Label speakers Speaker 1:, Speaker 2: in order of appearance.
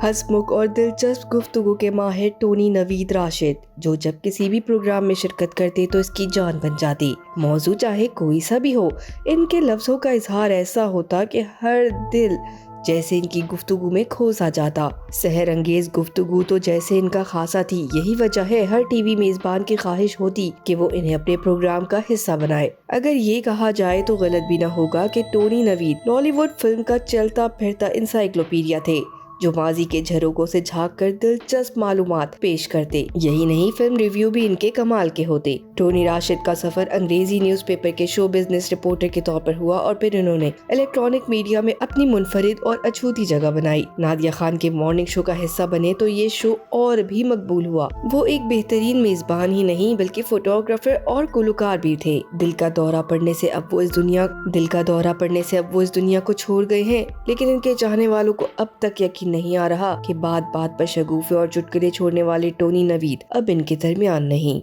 Speaker 1: हंसमुख और दिलचस्प गुफ्तगू के माहिर टोनी नवीद राशिद, जो जब किसी भी प्रोग्राम में शिरकत करते तो इसकी जान बन जाती। मौजू चाहे कोई सा भी हो, इनके लफ्जों का इजहार ऐसा होता कि हर दिल जैसे इनकी गुफ्तगू में खो सा जाता। सहर अंगेज गुफ्तगू तो जैसे इनका खासा थी। यही वजह है हर टीवी मेजबान की ख्वाहिश होती कि वो इन्हें अपने प्रोग्राम का हिस्सा बनाए। अगर ये कहा जाए तो गलत भी न होगा कि टोनी नवीद बॉलीवुड फिल्म का चलता फिरता इंसाइक्लोपीडिया थे, जो माजी के झरोकों से झांक कर दिलचस्प मालूमात पेश करते। यही नहीं, फिल्म रिव्यू भी इनके कमाल के होते। टोनी राशिद का सफर अंग्रेजी न्यूज़पेपर के शो बिजनेस रिपोर्टर के तौर पर हुआ और फिर इन्होंने इलेक्ट्रॉनिक मीडिया में अपनी मुनफरिद और अछूती जगह बनाई। नादिया खान के मॉर्निंग शो का हिस्सा बने तो ये शो और भी मकबूल हुआ। वो एक बेहतरीन मेजबान ही नहीं बल्कि फोटोग्राफर और गुलकार भी थे। दिल का दौरा पड़ने से अब वो इस दुनिया को छोड़ गए हैं, लेकिन इनके चाहने वालों को अब तक यकीन नहीं आ रहा कि बात बात पर शगुफे और चुटकुले छोड़ने वाले टोनी नवीद अब इनके दरमियान नहीं।